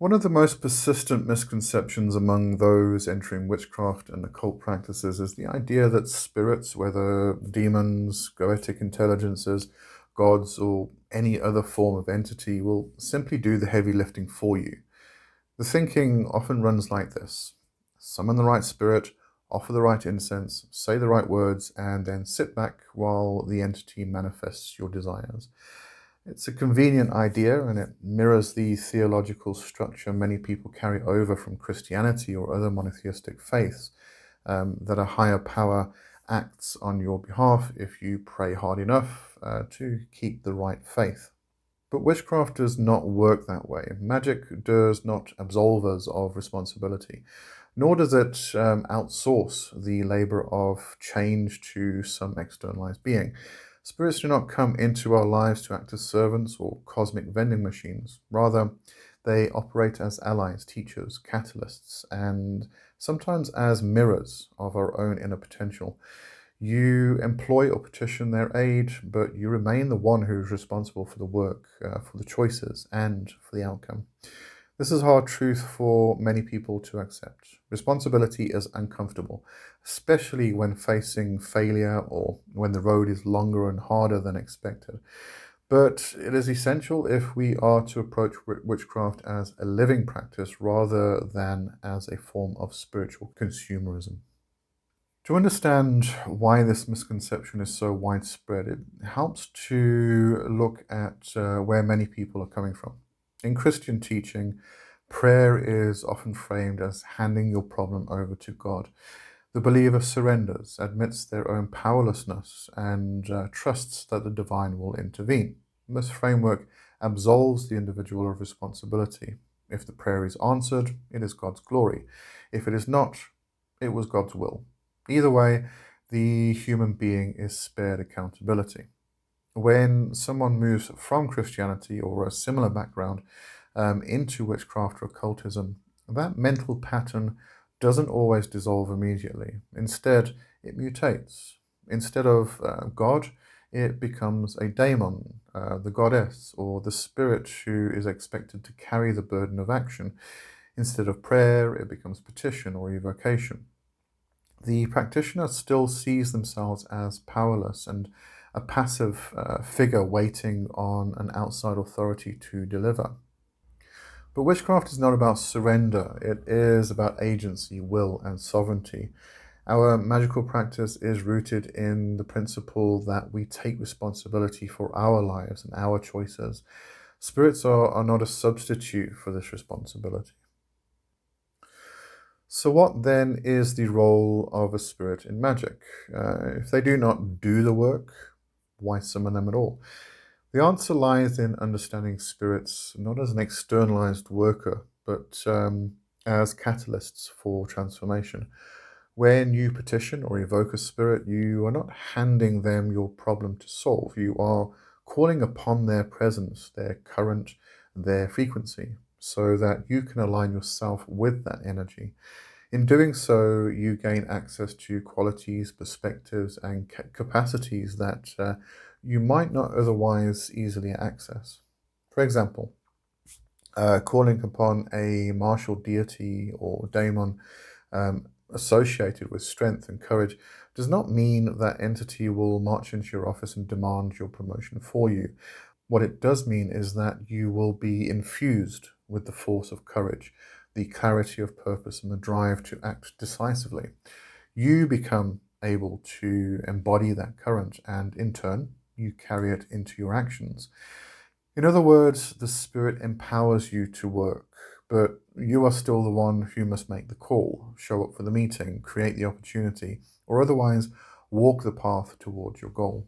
One of the most persistent misconceptions among those entering witchcraft and occult practices is the idea that spirits, whether demons, goetic intelligences, gods, or any other form of entity, will simply do the heavy lifting for you. The thinking often runs like this: summon the right spirit, offer the right incense, say the right words, and then sit back while the entity manifests your desires. It's a convenient idea, and it mirrors the theological structure many people carry over from Christianity or other monotheistic faiths, that a higher power acts on your behalf if you pray hard enough to keep the right faith. But witchcraft does not work that way. Magic does not absolve us of responsibility, nor does it outsource the labor of change to some externalized being. Spirits do not come into our lives to act as servants or cosmic vending machines. Rather, they operate as allies, teachers, catalysts, and sometimes as mirrors of our own inner potential. You employ or petition their aid, but you remain the one who is responsible for the work, for the choices, and for the outcome. This is hard truth for many people to accept. Responsibility is uncomfortable, especially when facing failure or when the road is longer and harder than expected. But it is essential if we are to approach witchcraft as a living practice rather than as a form of spiritual consumerism. To understand why this misconception is so widespread, it helps to look at where many people are coming from. In Christian teaching, prayer is often framed as handing your problem over to God. The believer surrenders, admits their own powerlessness, and trusts that the divine will intervene. This framework absolves the individual of responsibility. If the prayer is answered, it is God's glory. If it is not, it was God's will. Either way, the human being is spared accountability. When someone moves from Christianity or a similar background into witchcraft or occultism, that mental pattern doesn't always dissolve immediately. Instead, it mutates. Instead of God, it becomes a daemon, the goddess, or the spirit who is expected to carry the burden of action. Instead of prayer, it becomes petition or evocation. The practitioner still sees themselves as powerless and a passive figure waiting on an outside authority to deliver. But witchcraft is not about surrender, it is about agency, will, and sovereignty. Our magical practice is rooted in the principle that we take responsibility for our lives and our choices. Spirits are not a substitute for this responsibility. So what then is the role of a spirit in magic? If they do not do the work, why summon them at all? The answer lies in understanding spirits not as an externalized worker, but as catalysts for transformation. When you petition or evoke a spirit, you are not handing them your problem to solve. You are calling upon their presence, their current, their frequency, so that you can align yourself with that energy. In doing so, you gain access to qualities, perspectives, and capacities that you might not otherwise easily access. For example, calling upon a martial deity or daemon associated with strength and courage does not mean that entity will march into your office and demand your promotion for you. What it does mean is that you will be infused with the force of courage, the clarity of purpose, and the drive to act decisively. You become able to embody that current, and in turn, you carry it into your actions. In other words, the spirit empowers you to work, but you are still the one who must make the call, show up for the meeting, create the opportunity, or otherwise walk the path towards your goal.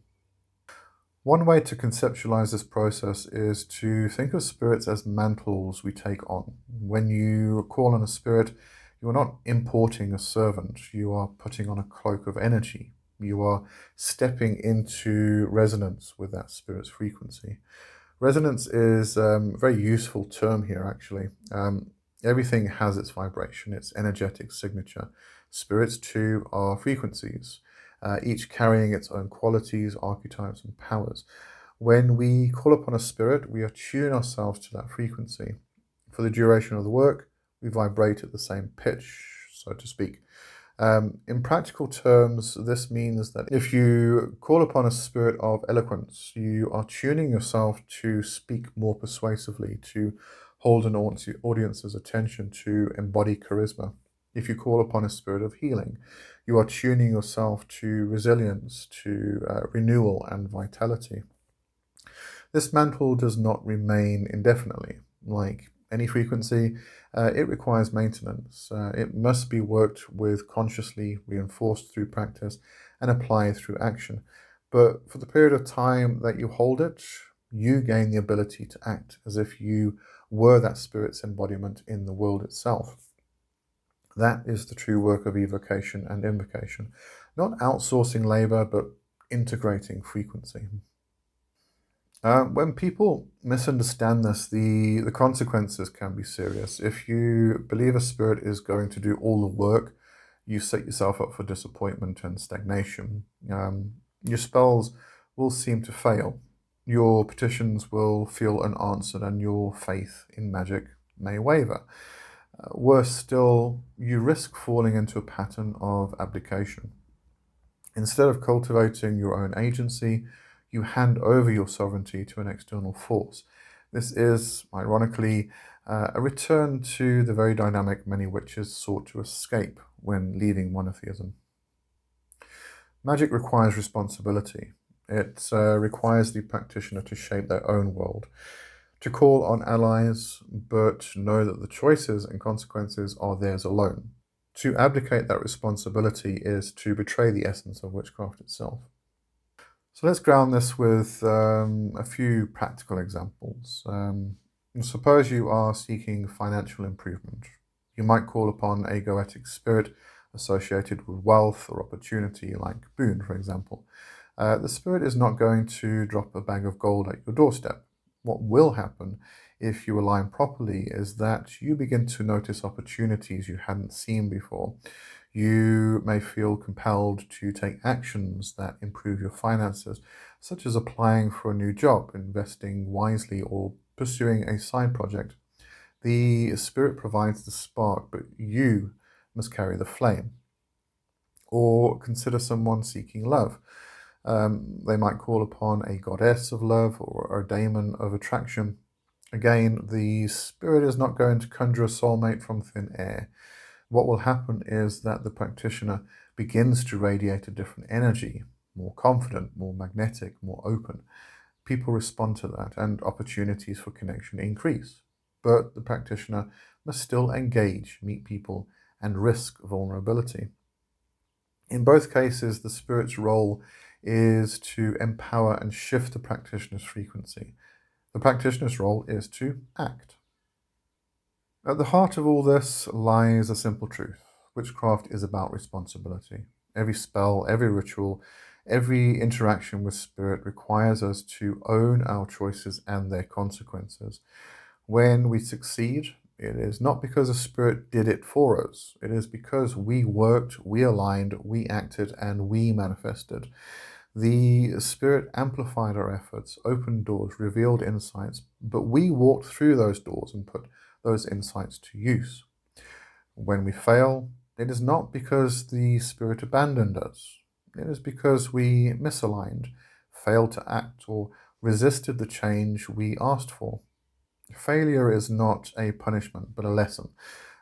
One way to conceptualize this process is to think of spirits as mantles we take on. When you call on a spirit, you are not importing a servant, you are putting on a cloak of energy. You are stepping into resonance with that spirit's frequency. Resonance is a very useful term here, actually. Everything has its vibration, its energetic signature. Spirits, too, are frequencies, each carrying its own qualities, archetypes, and powers. When we call upon a spirit, we attune ourselves to that frequency. For the duration of the work, we vibrate at the same pitch, so to speak. In practical terms, this means that if you call upon a spirit of eloquence, you are tuning yourself to speak more persuasively, to hold an audience's attention, to embody charisma. If you call upon a spirit of healing, you are tuning yourself to resilience, to renewal and vitality. This mantle does not remain indefinitely. Like any frequency, it requires maintenance. It must be worked with consciously, reinforced through practice, and applied through action. But for the period of time that you hold it, you gain the ability to act as if you were that spirit's embodiment in the world itself. That is the true work of evocation and invocation. Not outsourcing labor, but integrating frequency. When people misunderstand this, the consequences can be serious. If you believe a spirit is going to do all the work, you set yourself up for disappointment and stagnation. Your spells will seem to fail. Your petitions will feel unanswered, and your faith in magic may waver. Worse still, you risk falling into a pattern of abdication. Instead of cultivating your own agency, you hand over your sovereignty to an external force. This is, ironically, a return to the very dynamic many witches sought to escape when leaving monotheism. Magic requires responsibility. It requires the practitioner to shape their own world, to call on allies, but know that the choices and consequences are theirs alone. To abdicate that responsibility is to betray the essence of witchcraft itself. So let's ground this with a few practical examples. Suppose you are seeking financial improvement. You might call upon a goetic spirit associated with wealth or opportunity, like boon, for example. The spirit is not going to drop a bag of gold at your doorstep. What will happen if you align properly is that you begin to notice opportunities you hadn't seen before. You may feel compelled to take actions that improve your finances, such as applying for a new job, investing wisely, or pursuing a side project. The spirit provides the spark, but you must carry the flame. Or consider someone seeking love. They might call upon a goddess of love or a daemon of attraction. Again, the spirit is not going to conjure a soulmate from thin air. What will happen is that the practitioner begins to radiate a different energy, more confident, more magnetic, more open. People respond to that, and opportunities for connection increase. But the practitioner must still engage, meet people, and risk vulnerability. In both cases, the spirit's role is to empower and shift the practitioner's frequency. The practitioner's role is to act. At the heart of all this lies a simple truth. Witchcraft is about responsibility. Every spell, every ritual, every interaction with spirit requires us to own our choices and their consequences. When we succeed, it is not because a spirit did it for us. It is because we worked, we aligned, we acted, and we manifested. The spirit amplified our efforts, opened doors, revealed insights, but we walked through those doors and put those insights to use. When we fail, it is not because the spirit abandoned us. It is because we misaligned, failed to act, or resisted the change we asked for. Failure is not a punishment, but a lesson,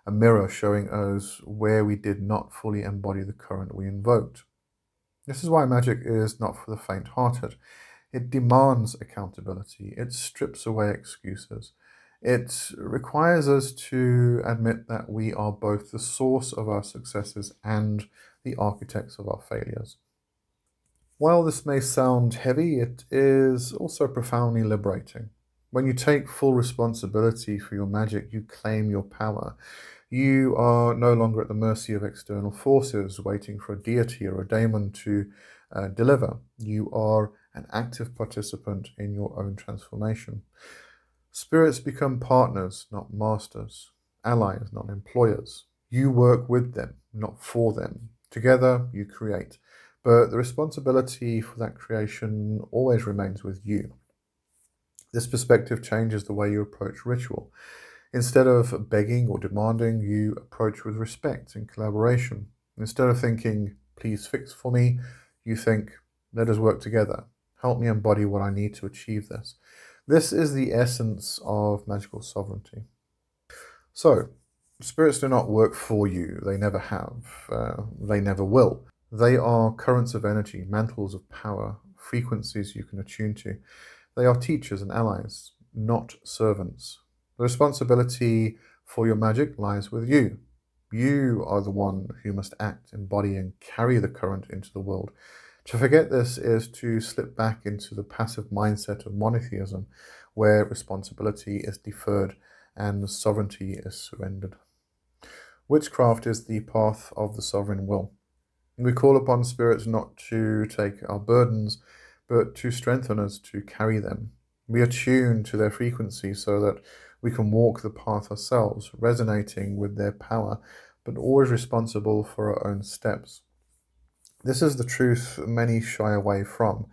a mirror showing us where we did not fully embody the current we invoked. This is why magic is not for the faint-hearted. It demands accountability. It strips away excuses. It requires us to admit that we are both the source of our successes and the architects of our failures. While this may sound heavy, it is also profoundly liberating. When you take full responsibility for your magic, you claim your power. You are no longer at the mercy of external forces, waiting for a deity or a daemon to deliver. You are an active participant in your own transformation. Spirits become partners, not masters, allies, not employers. You work with them, not for them. Together, you create. But the responsibility for that creation always remains with you. This perspective changes the way you approach ritual. Instead of begging or demanding, you approach with respect and collaboration. Instead of thinking, please fix for me, you think, let us work together. Help me embody what I need to achieve this. This is the essence of magical sovereignty. So, spirits do not work for you. They never have. They never will. They are currents of energy, mantles of power, frequencies you can attune to. They are teachers and allies, not servants. The responsibility for your magic lies with you. You are the one who must act, embody, and carry the current into the world. To forget this is to slip back into the passive mindset of monotheism, where responsibility is deferred and sovereignty is surrendered. Witchcraft is the path of the sovereign will. We call upon spirits not to take our burdens, but to strengthen us to carry them. We attune to their frequency so that we can walk the path ourselves, resonating with their power, but always responsible for our own steps. This is the truth many shy away from,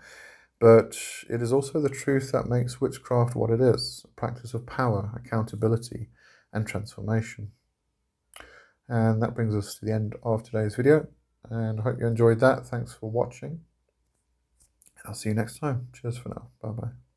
but it is also the truth that makes witchcraft what it is, a practice of power, accountability, and transformation. And that brings us to the end of today's video, and I hope you enjoyed that. Thanks for watching. I'll see you next time. Cheers for now. Bye-bye.